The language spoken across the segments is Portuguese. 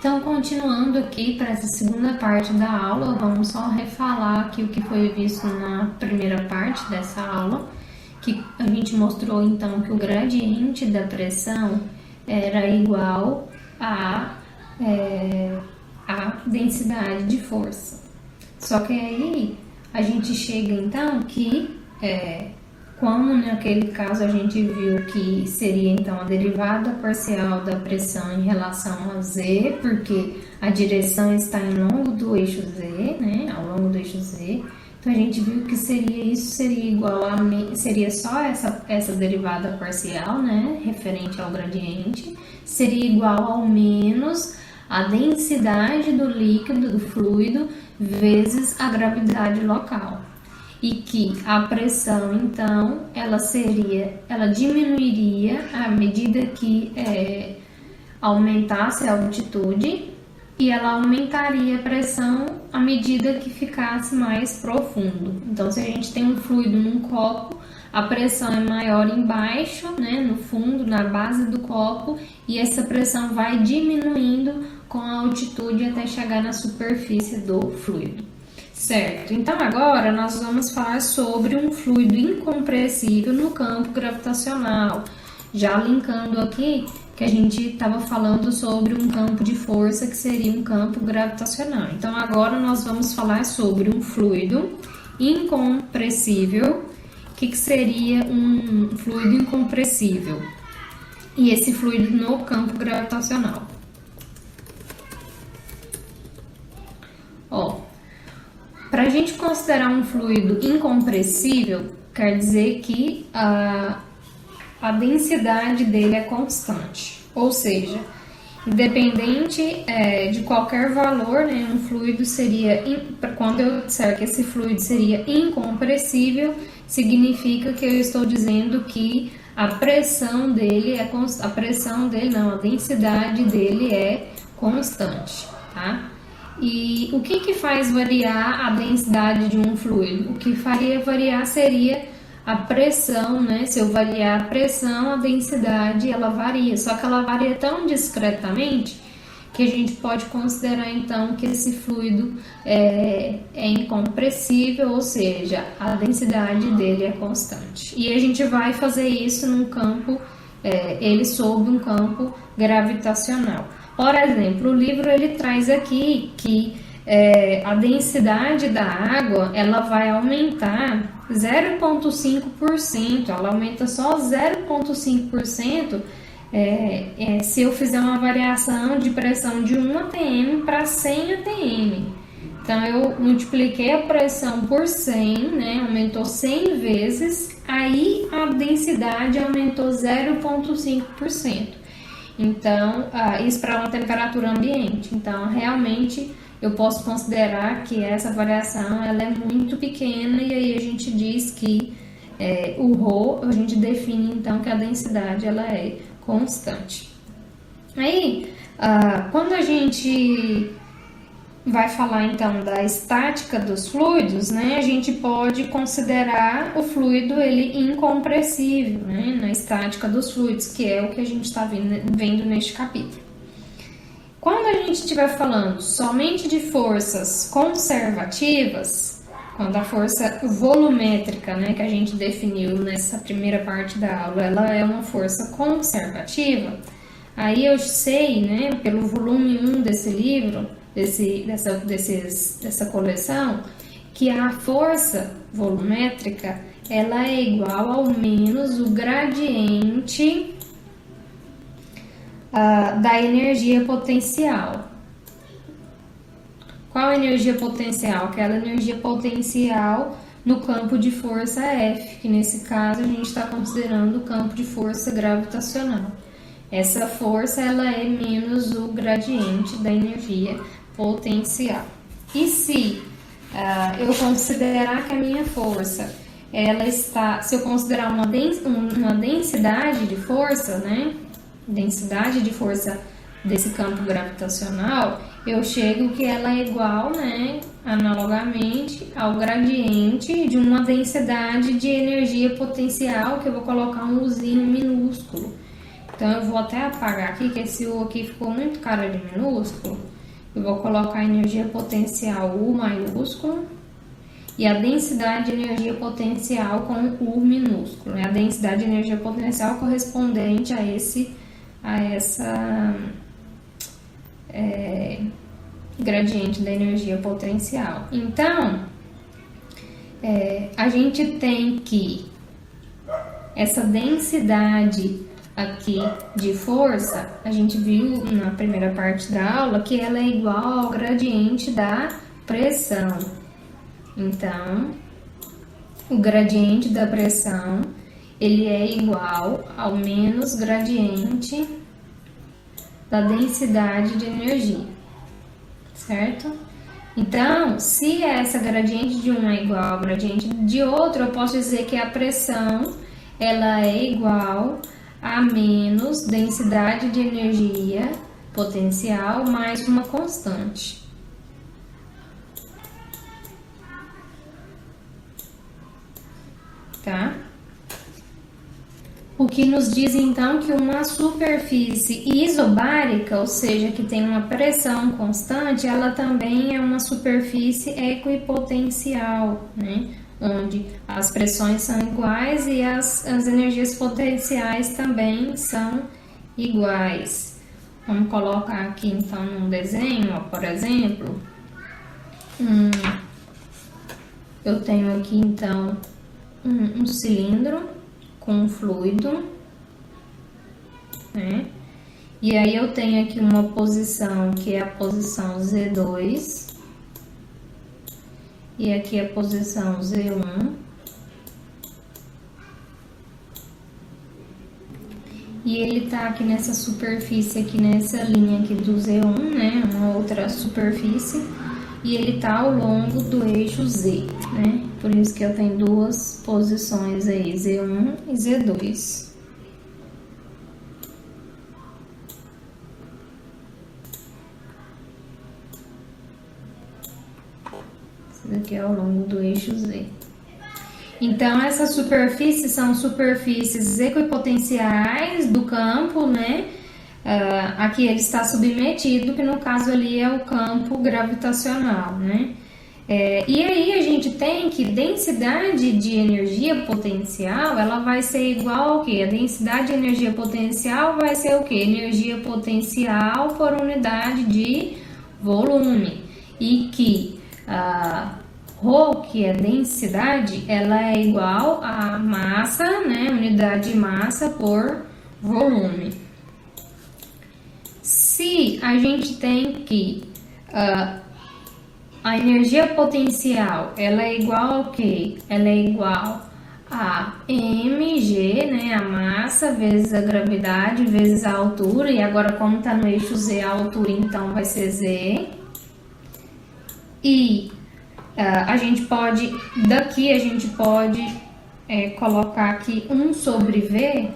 Então, continuando aqui para essa segunda parte da aula, vamos só refalar aqui o que foi visto na primeira parte dessa aula, que a gente mostrou então que o gradiente da pressão era igual à densidade de força. Só que aí a gente chega então que, como naquele caso a gente viu que seria então a derivada parcial da pressão em relação a Z, porque a direção está em longo do eixo Z, né, ao longo do eixo Z. Então a gente viu que seria igual seria só essa derivada parcial, né, referente ao gradiente, seria igual ao menos a densidade do líquido, do fluido, vezes a gravidade local. E que a pressão, então, ela diminuiria à medida que aumentasse a altitude, e ela aumentaria a pressão à medida que ficasse mais profundo. Então, se a gente tem um fluido num copo, a pressão é maior embaixo, né, no fundo, na base do copo, e essa pressão vai diminuindo com a altitude até chegar na superfície do fluido. Certo, então agora nós vamos falar sobre um fluido incompressível no campo gravitacional, já linkando aqui que a gente estava falando sobre um campo de força que seria um campo gravitacional. Então agora nós vamos falar sobre um fluido incompressível. O que seria um fluido incompressível? E esse fluido no campo gravitacional. Para a gente considerar um fluido incompressível, quer dizer que a densidade dele é constante, ou seja, independente de qualquer valor, né, um fluido seria, quando eu disser que esse fluido seria incompressível, significa que eu estou dizendo que a densidade dele é constante, tá? E o que faz variar a densidade de um fluido? O que faria variar seria a pressão, né? Se eu variar a pressão, a densidade ela varia, só que ela varia tão discretamente que a gente pode considerar então que esse fluido é incompressível, ou seja, a densidade dele é constante. E a gente vai fazer isso num campo, ele sob um campo gravitacional. Por exemplo, o livro ele traz aqui que a densidade da água ela vai aumentar 0,5%, ela aumenta só 0,5% se eu fizer uma variação de pressão de 1 atm para 100 atm. Então, eu multipliquei a pressão por 100, né, aumentou 100 vezes, aí a densidade aumentou 0,5%. Então, isso para uma temperatura ambiente. Então, realmente, eu posso considerar que essa variação ela é muito pequena e aí a gente diz que o ρ, a gente define então que a densidade ela é constante. Aí, quando a gente vai falar então da estática dos fluidos, né, a gente pode considerar o fluido ele incompressível, né, na estática dos fluidos, que é o que a gente está vendo neste capítulo. Quando a gente estiver falando somente de forças conservativas, quando a força volumétrica, né, que a gente definiu nessa primeira parte da aula, ela é uma força conservativa, aí eu sei, né, pelo volume 1 desse livro, dessa coleção, que a força volumétrica ela é igual ao menos o gradiente da energia potencial. Qual a energia potencial? Aquela energia potencial no campo de força F, que nesse caso a gente está considerando o campo de força gravitacional. Essa força ela é menos o gradiente da energia potencial. E se eu considerar que a minha força ela está, se eu considerar uma densidade de força, né, densidade de força desse campo gravitacional, eu chego que ela é igual, né, analogamente ao gradiente de uma densidade de energia potencial, que eu vou colocar um uzinho minúsculo. Então eu vou até apagar aqui, que esse U aqui ficou muito cara de minúsculo. Eu vou colocar a energia potencial U maiúsculo e a densidade de energia potencial com U minúsculo. A densidade de energia potencial correspondente a essa gradiente da energia potencial. Então, a gente tem que essa densidade aqui de força, a gente viu na primeira parte da aula que ela é igual ao gradiente da pressão. Então, o gradiente da pressão, ele é igual ao menos gradiente da densidade de energia, certo? Então, se essa gradiente de um é igual ao gradiente de outro, eu posso dizer que a pressão, ela é igual a menos densidade de energia potencial mais uma constante. Tá? O que nos diz então que uma superfície isobárica, ou seja, que tem uma pressão constante, ela também é uma superfície equipotencial, né? Onde as pressões são iguais e as energias potenciais também são iguais. Vamos colocar aqui então num desenho, ó, por exemplo, eu tenho aqui então um cilindro com um fluido, né? E aí eu tenho aqui uma posição que é a posição Z2 e aqui a posição Z1. E ele tá aqui nessa superfície, aqui nessa linha aqui do Z1, né? Uma outra superfície. E ele tá ao longo do eixo Z, né? Por isso que eu tenho duas posições aí, Z1 e Z2. Isso daqui é ao longo do eixo Z. Então, essas superfícies são superfícies equipotenciais do campo, né? Aqui ele está submetido, que no caso ali é o campo gravitacional, né? E aí a gente tem que densidade de energia potencial, ela vai ser igual ao quê? A densidade de energia potencial vai ser o quê? Energia potencial por unidade de volume. E que ρ, que é densidade, ela é igual a massa, né? Unidade de massa por volume. Se a gente tem que a energia potencial, ela é igual ao quê? Ela é igual a mg, né? A massa vezes a gravidade vezes a altura. E agora, como está no eixo Z, a altura então vai ser Z. E a gente pode, daqui a gente pode colocar aqui 1 sobre V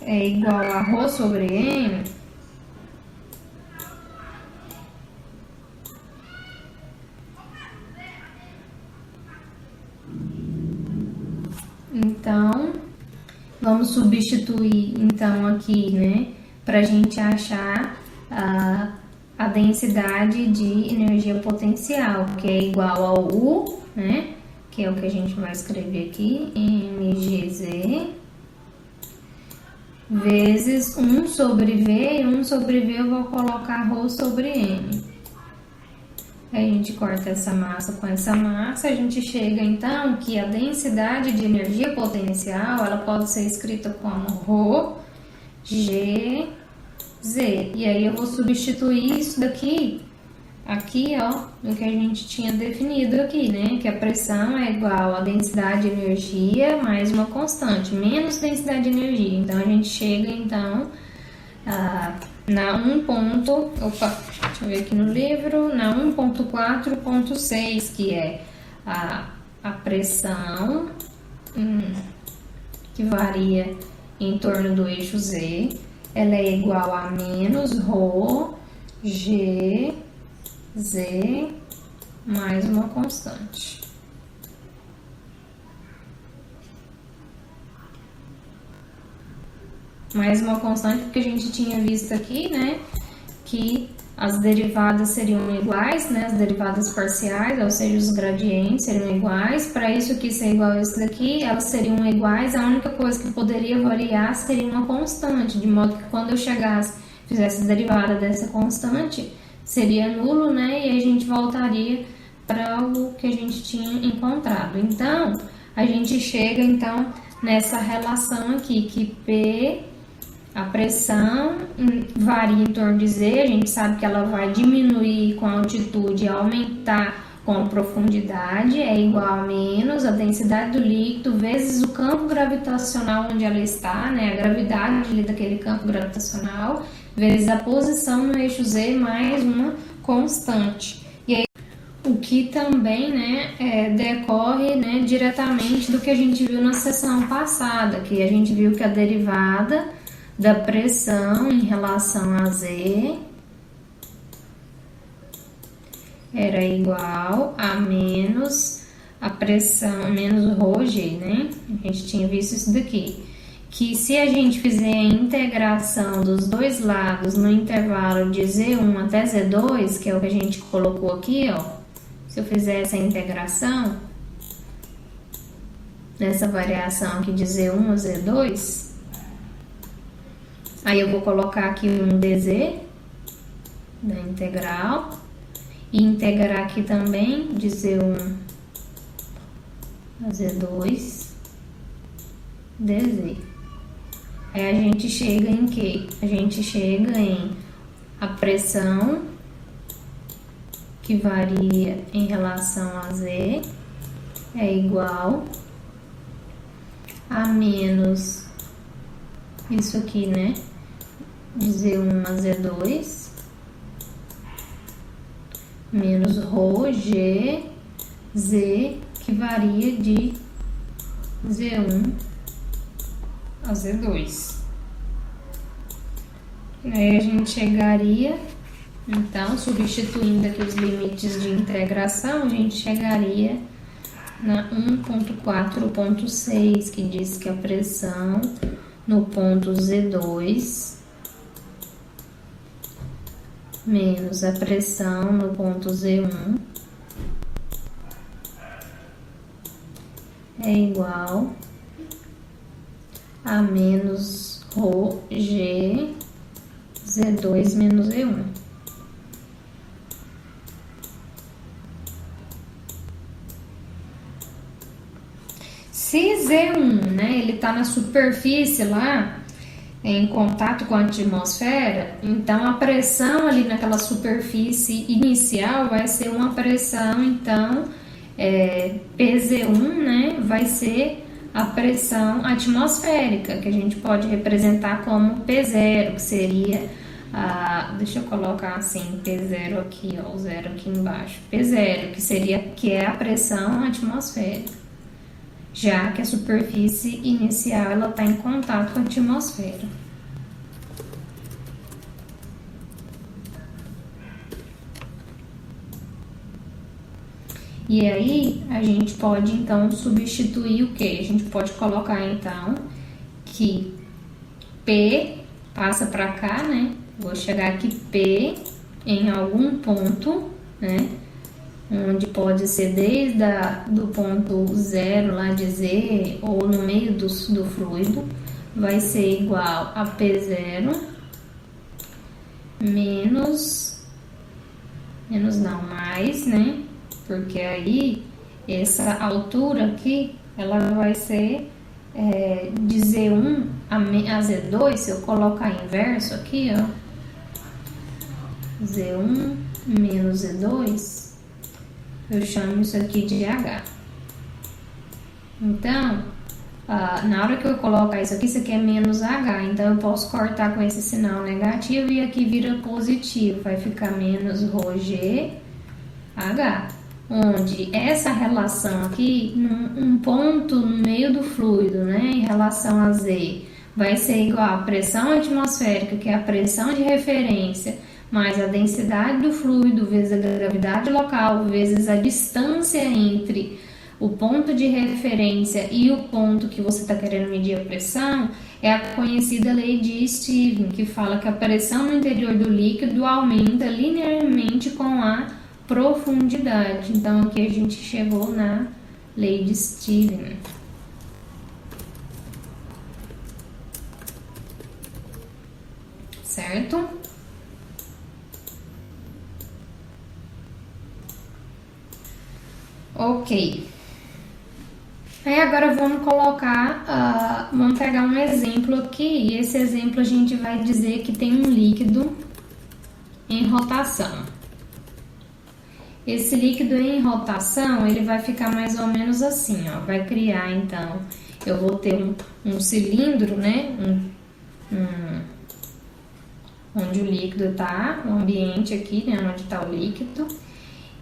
é igual a ρ sobre m. Então, vamos substituir então aqui, né, para a gente achar a densidade de energia potencial, que é igual ao U, né, que é o que a gente vai escrever aqui, mgz, vezes 1 sobre V, e 1 sobre V eu vou colocar ρ sobre m. Aí a gente corta essa massa com essa massa, a gente chega então que a densidade de energia potencial, ela pode ser escrita como ρ, g, z. E aí eu vou substituir isso daqui, aqui ó, no que a gente tinha definido aqui, né? Que a pressão é igual a densidade de energia mais uma constante, menos densidade de energia. Então a gente chega então na 1. Deixa eu ver aqui no livro, na 1.4.6, que é a pressão que varia em torno do eixo Z, ela é igual a menos ρ, g, z, mais uma constante. mais uma constante, porque a gente tinha visto aqui, né, que as derivadas seriam iguais, né, as derivadas parciais, ou seja, os gradientes seriam iguais. Para isso aqui ser igual a isso daqui, elas seriam iguais, a única coisa que poderia variar seria uma constante, de modo que quando eu chegasse, fizesse a derivada dessa constante, seria nulo, né, e a gente voltaria para o que a gente tinha encontrado. Então, a gente chega, então, nessa relação aqui, que P... A pressão varia em torno de Z, a gente sabe que ela vai diminuir com a altitude e aumentar com a profundidade, é igual a menos a densidade do líquido vezes o campo gravitacional onde ela está, né, a gravidade ali daquele campo gravitacional, vezes a posição no eixo Z mais uma constante. E aí, o que também, né, decorre, né, diretamente do que a gente viu na sessão passada, que a gente viu que a derivada da pressão em relação a Z era igual a menos a pressão, menos ρg, né? A gente tinha visto isso daqui. Que se a gente fizer a integração dos dois lados no intervalo de Z1 até Z2, que é o que a gente colocou aqui, ó. Se eu fizer essa integração, nessa variação aqui de Z1 a Z2, aí eu vou colocar aqui um dz da integral e integrar aqui também de Z1 a Z2 dz. Aí a gente chega em quê? A gente chega em a pressão que varia em relação a Z é igual a menos isso aqui, né? De Z1 a Z2 menos ρg Z, que varia de Z1 a Z2. Aí a gente chegaria, então, substituindo aqui os limites de integração, a gente chegaria na 1.4.6, que diz que a pressão no ponto Z2 menos a pressão no ponto Z1 é igual a menos ρg Z2 menos Z1. Se Z1, né, ele está na superfície lá, em contato com a atmosfera, então a pressão ali naquela superfície inicial vai ser uma pressão, então, PZ1, né, vai ser a pressão atmosférica, que a gente pode representar como P0, que seria, deixa eu colocar assim, P0 aqui, ó, o zero aqui embaixo, P0, que é a pressão atmosférica, já que a superfície inicial ela está em contato com a atmosfera. E aí, a gente pode, então, substituir o quê? A gente pode colocar, então, que P passa para cá, né? Vou chegar aqui P em algum ponto, né? Onde pode ser desde do ponto zero lá de Z ou no meio do fluido, vai ser igual a P0 mais, né? Porque aí essa altura aqui, ela vai ser de Z1 a Z2, se eu colocar inverso aqui, ó, Z1 menos Z2, eu chamo isso aqui de H. Então, na hora que eu colocar isso aqui é menos H, então eu posso cortar com esse sinal negativo e aqui vira positivo, vai ficar menos ρg H, onde essa relação aqui, um ponto no meio do fluido, né, em relação a Z, vai ser igual à pressão atmosférica, que é a pressão de referência, mais a densidade do fluido vezes a gravidade local, vezes a distância entre o ponto de referência e o ponto que você está querendo medir a pressão, é a conhecida lei de Stevens, que fala que a pressão no interior do líquido aumenta linearmente com a profundidade. Então aqui a gente chegou na lei de Stevens. Certo? Ok. Aí agora vamos colocar, vamos pegar um exemplo aqui, e esse exemplo a gente vai dizer que tem um líquido em rotação. Esse líquido em rotação, ele vai ficar mais ou menos assim, ó, vai criar então, eu vou ter um cilindro, né, onde o líquido está, o ambiente aqui, né, onde está o líquido.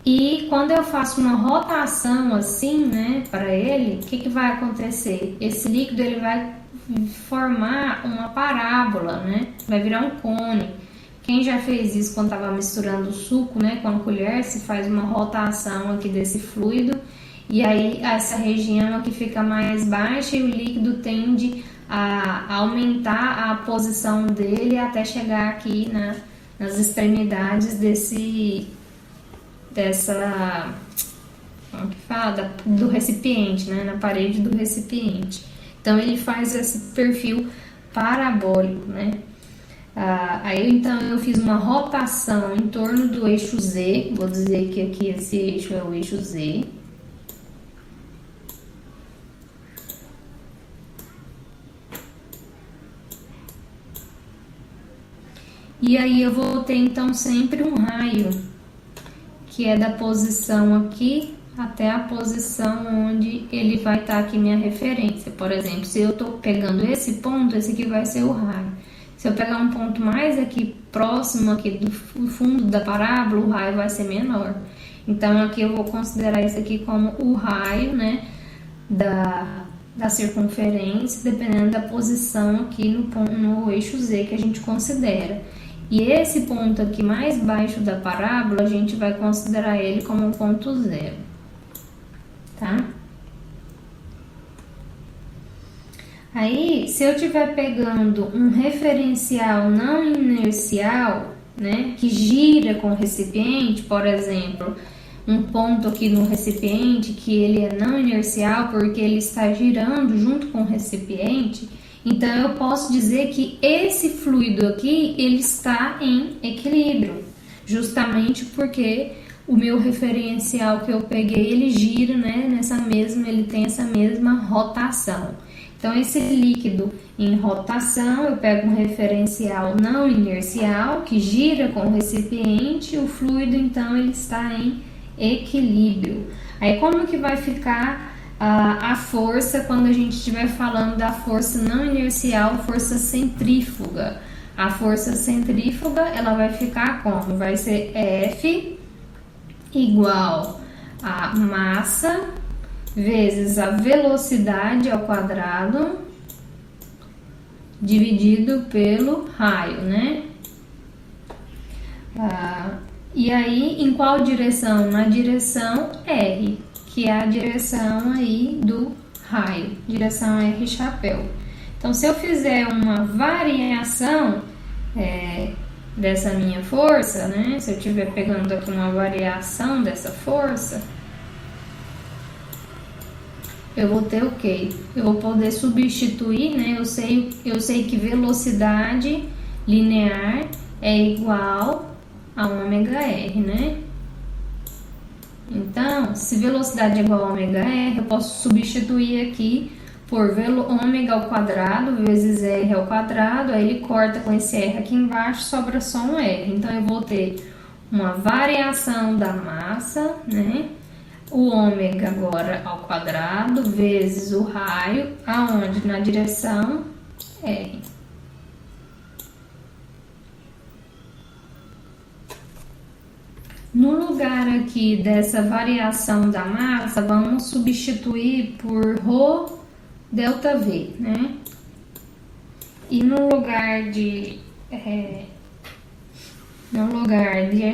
E quando eu faço uma rotação assim, né, para ele, o que vai acontecer? Esse líquido ele vai formar uma parábola, né? Vai virar um cone. Quem já fez isso quando estava misturando o suco, né, com a colher, se faz uma rotação aqui desse fluido e aí essa região aqui fica mais baixa e o líquido tende a aumentar a posição dele até chegar aqui nas extremidades como que fala? Do recipiente, né? Na parede do recipiente. Então ele faz esse perfil parabólico, né? Aí então eu fiz uma rotação em torno do eixo Z, vou dizer que aqui esse eixo é o eixo Z. E aí eu vou ter então sempre um raio, que é da posição aqui até a posição onde ele vai estar aqui minha referência. Por exemplo, se eu estou pegando esse ponto, esse aqui vai ser o raio. Se eu pegar um ponto mais aqui próximo aqui do fundo da parábola, o raio vai ser menor. Então aqui eu vou considerar isso aqui como o raio, né, da circunferência, dependendo da posição aqui no eixo Z que a gente considera. E esse ponto aqui mais baixo da parábola, a gente vai considerar ele como um ponto zero, tá? Aí, se eu estiver pegando um referencial não inercial, né, que gira com o recipiente, por exemplo, um ponto aqui no recipiente que ele é não inercial porque ele está girando junto com o recipiente, então eu posso dizer que esse fluido aqui ele está em equilíbrio, justamente porque o meu referencial que eu peguei ele gira, né, ele tem essa mesma rotação. Então esse líquido em rotação, eu pego um referencial não inercial que gira com o recipiente, o fluido então ele está em equilíbrio. Aí como que vai ficar a força quando a gente estiver falando da força não inercial, força centrífuga? A força centrífuga ela vai ficar como? Vai ser F igual a massa vezes a velocidade ao quadrado dividido pelo raio, né? E aí, em qual direção? Na direção R, que é a direção aí do raio, direção R chapéu. Então, se eu fizer uma variação dessa minha força, né? Se eu estiver pegando aqui uma variação dessa força, eu vou ter o quê? Eu vou poder substituir, né? Eu sei que velocidade linear é igual a ômega R, né? Então, se velocidade é igual a ômega R, eu posso substituir aqui por ômega ao quadrado vezes R ao quadrado, aí ele corta com esse R aqui embaixo, sobra só um R. Então, eu vou ter uma variação da massa, né? O ômega agora ao quadrado vezes o raio, aonde? Na direção R. No lugar aqui dessa variação da massa, vamos substituir por ρ delta V, né? E no lugar de a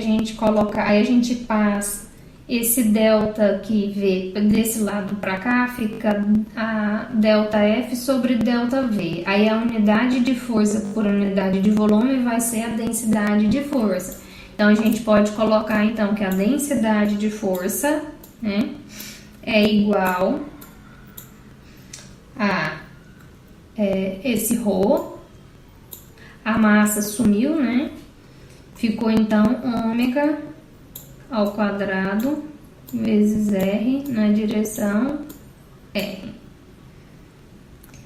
gente colocar, aí a gente passa esse delta aqui, V, desse lado para cá, fica a delta F sobre delta V. Aí a unidade de força por unidade de volume vai ser a densidade de força. Então, a gente pode colocar, então, que a densidade de força, né, é igual a esse ρ. A massa sumiu, né? Ficou, então, ômega ao quadrado vezes R na direção R.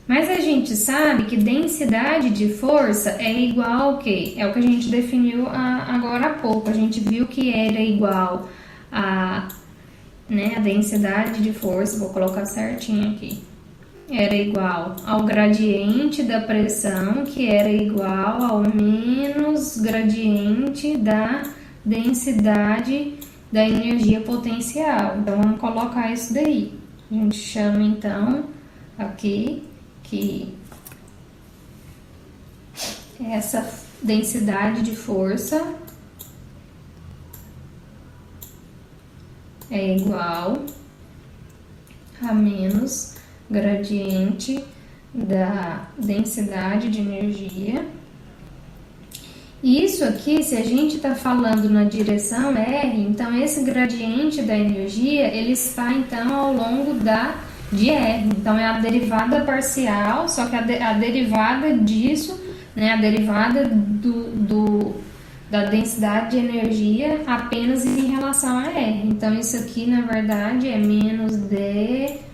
Mas a gente sabe que densidade de força é igual ao quê? É o que a gente definiu agora há pouco. A gente viu que era igual a, né, a densidade de força, vou colocar certinho aqui, era igual ao gradiente da pressão, que era igual ao menos gradiente da densidade da energia potencial. Então, vamos colocar isso daí. A gente chama, então, aqui, que essa densidade de força é igual a menos gradiente da densidade de energia. Isso aqui, se a gente está falando na direção R, então esse gradiente da energia, ele está então ao longo de R. Então é a derivada parcial, só que a derivada disso, né, a derivada da densidade de energia apenas em relação a R. Então isso aqui, na verdade, é menos dr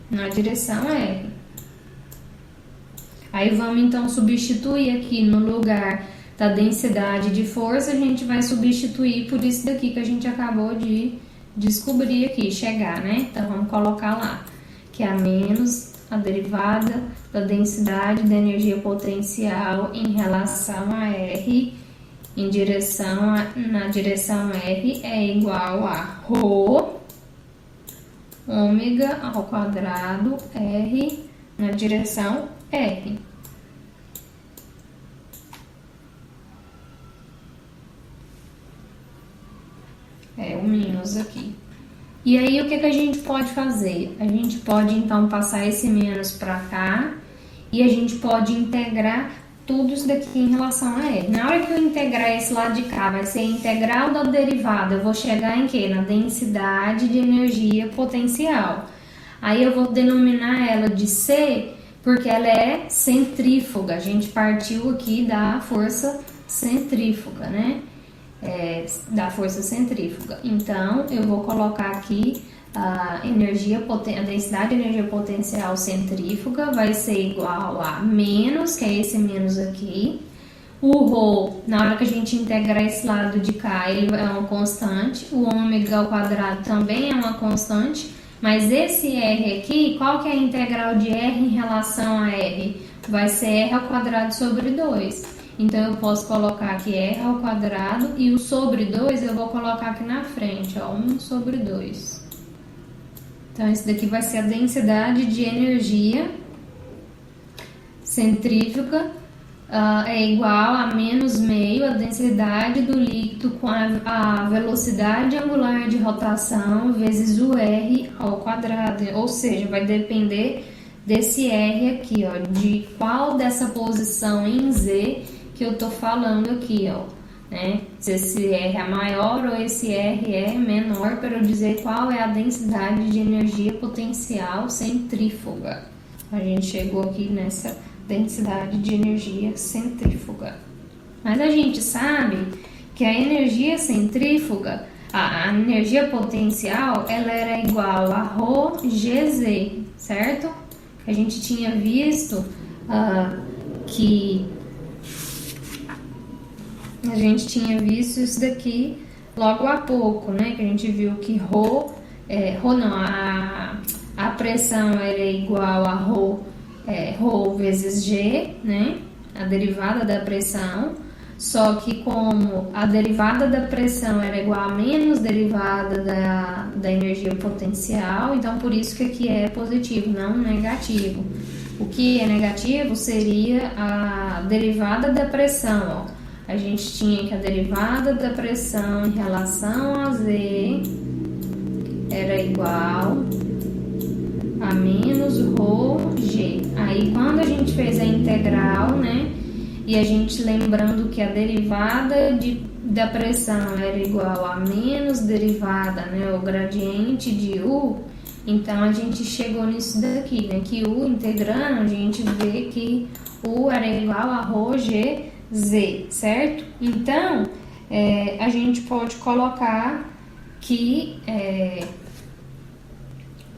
na direção R. Aí vamos então substituir aqui no lugar da densidade de força, a gente vai substituir por isso daqui que a gente acabou de descobrir aqui, chegar, né? Então vamos colocar lá, que é a menos a derivada da densidade da energia potencial em relação a R, na direção R é igual a ρ ômega ao quadrado R na direção R. É o menos aqui. E aí, o que a gente pode fazer? A gente pode, então, passar esse menos para cá e a gente pode integrar tudo isso daqui em relação a R. Na hora que eu integrar esse lado de cá, vai ser a integral da derivada. Eu vou chegar em quê? Na densidade de energia potencial. Aí eu vou denominar ela de C, porque ela é centrífuga. A gente partiu aqui da força centrífuga, né? Da força centrífuga. Então, eu vou colocar aqui a densidade de energia potencial centrífuga vai ser igual a menos, que é esse menos aqui. O ρ, na hora que a gente integrar esse lado de cá, ele é uma constante. O ômega ao quadrado também é uma constante. Mas esse R aqui, qual que é a integral de R em relação a R? Vai ser R ao quadrado sobre 2. Então, eu posso colocar aqui R ao quadrado e o sobre 2 eu vou colocar aqui na frente, ó, 1 sobre 2. Então, esse daqui vai ser a densidade de energia centrífuga, é igual a menos meio a densidade do líquido com a velocidade angular de rotação vezes o R ao quadrado. Ou seja, vai depender desse R aqui, ó, de qual dessa posição em Z que eu tô falando aqui, ó, né? Se esse R é maior ou esse R é menor, para eu dizer qual é a densidade de energia potencial centrífuga. A gente chegou aqui nessa densidade de energia centrífuga. Mas a gente sabe que a energia centrífuga, a energia potencial, ela era igual a ρGz, certo? A gente tinha visto que a gente tinha visto isso daqui logo há pouco, né? Que a gente viu que a pressão era igual a ρ vezes G, né? A derivada da pressão. Só que como a derivada da pressão era igual a menos derivada da energia potencial, então por isso que aqui é positivo, não negativo. O que é negativo seria a derivada da pressão, ó. a gente tinha que a derivada da pressão em relação a Z era igual a menos ρg. Aí quando a gente fez a integral, né, e a gente lembrando que a derivada da pressão era igual a menos derivada, né, o gradiente de U, então a gente chegou nisso daqui, né, que U integrando, a gente vê que U era igual a ρgz, certo? Então, a gente pode colocar que...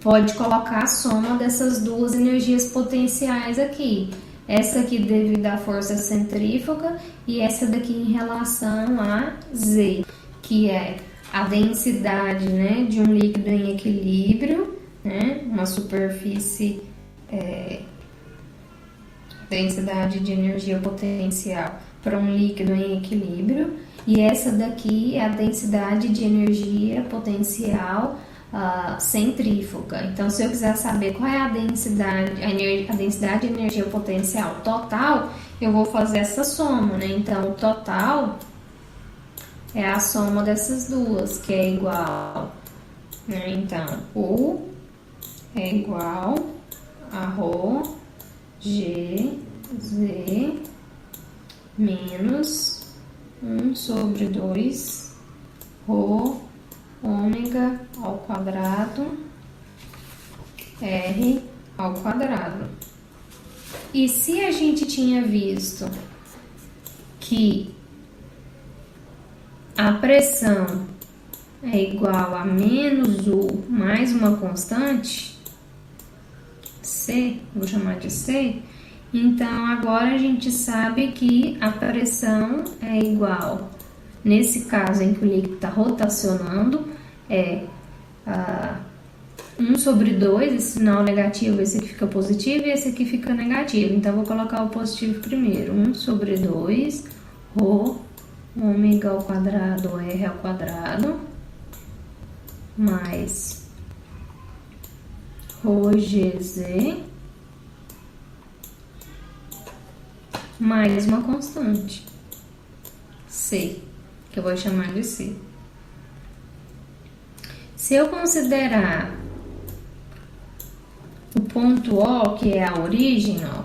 pode colocar a soma dessas duas energias potenciais aqui. Essa aqui devido à força centrífuga e essa daqui em relação a Z, que é a densidade, né, de um líquido em equilíbrio, né, uma superfície, densidade de energia potencial para um líquido em equilíbrio, e essa daqui é a densidade de energia potencial centrífuga. Então, se eu quiser saber qual é a densidade de energia potencial total, eu vou fazer essa soma, né? Então, o total é a soma dessas duas, que é igual, né? Então, U é igual a ρgz menos 1 sobre 2 ρ ômega ao quadrado R ao quadrado. E se a gente tinha visto que a pressão é igual a menos U mais uma constante, C, vou chamar de C, então agora a gente sabe que a pressão é igual, nesse caso em que o líquido está rotacionando, 1 sobre 2, esse sinal negativo, esse aqui fica positivo e esse aqui fica negativo. Então, vou colocar o positivo primeiro. 1 sobre 2, ρ, ômega ao quadrado, R ao quadrado, mais ρgz, mais uma constante, C, que eu vou chamar de C. Se eu considerar o ponto O, que é a origem, ó,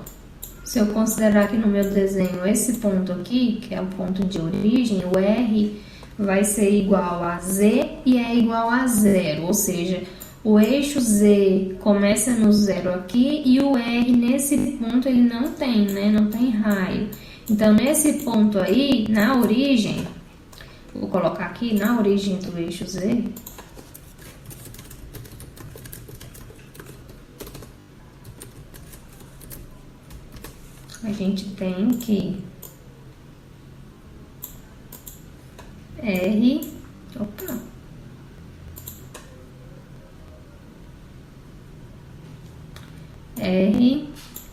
se eu considerar aqui no meu desenho esse ponto aqui, que é o ponto de origem, o R vai ser igual a Z e é igual a zero, ou seja, o eixo Z começa no zero aqui e o R nesse ponto ele não tem, né? Não tem raio. Então, nesse ponto aí, na origem, vou colocar aqui na origem do eixo Z, a gente tem que R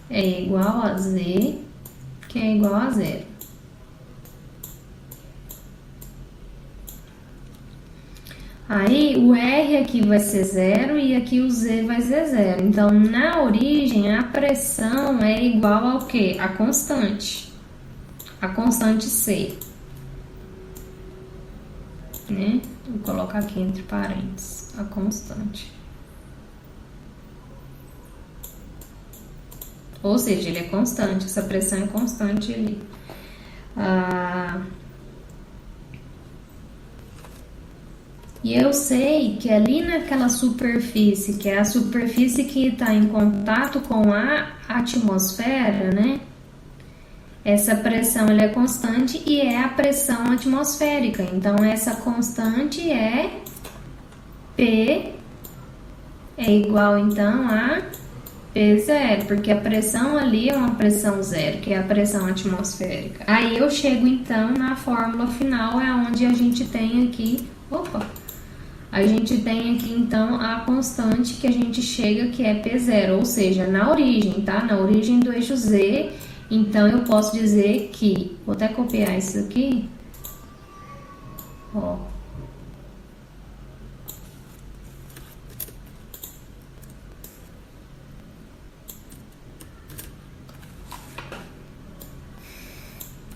é igual a Z, que é igual a zero. Aí, o R aqui vai ser zero e aqui o Z vai ser zero. Então, na origem, a pressão é igual ao quê? A constante C. Né? Vou colocar aqui entre parênteses, a constante. Ou seja, ele é constante, essa pressão é constante ali. E eu sei que ali naquela superfície, que é a superfície que está em contato com a atmosfera, né? Essa pressão ela é constante e é a pressão atmosférica. Então, essa constante é P é igual, então, a P0, porque a pressão ali é uma pressão zero, que é a pressão atmosférica. Aí eu chego, então, na fórmula final, é onde a gente tem aqui... A gente tem aqui, então, a constante que a gente chega, que é P0, ou seja, na origem, tá? Na origem do eixo Z, então eu posso dizer que... Vou até copiar isso aqui. Ó.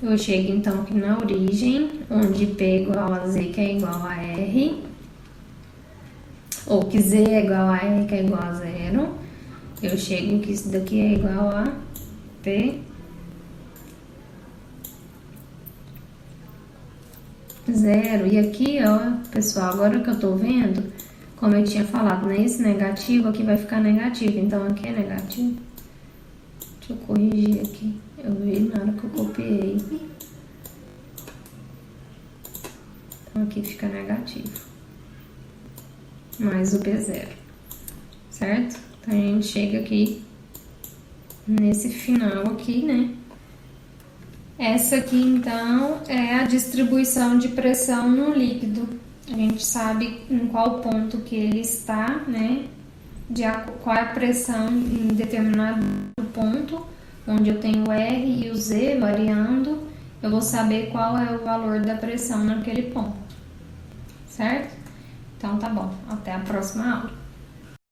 Eu chego então aqui na origem, onde P é igual a Z, que é igual a R, ou que Z é igual a R, que é igual a 0. Eu chego que isso daqui é igual a P 0. E aqui, ó, pessoal, agora que eu tô vendo, como eu tinha falado, né, esse negativo aqui vai ficar negativo, então aqui é negativo. Deixa eu corrigir aqui, eu vi na hora que eu copiei. Então aqui fica negativo, mais o P0, certo? Então a gente chega aqui nesse final aqui, né? Essa aqui, então, é a distribuição de pressão no líquido. A gente sabe em qual ponto que ele está, né? Qual é a pressão em determinado ponto, onde eu tenho o R e o Z variando, eu vou saber qual é o valor da pressão naquele ponto, certo? Então, tá bom. Até a próxima aula.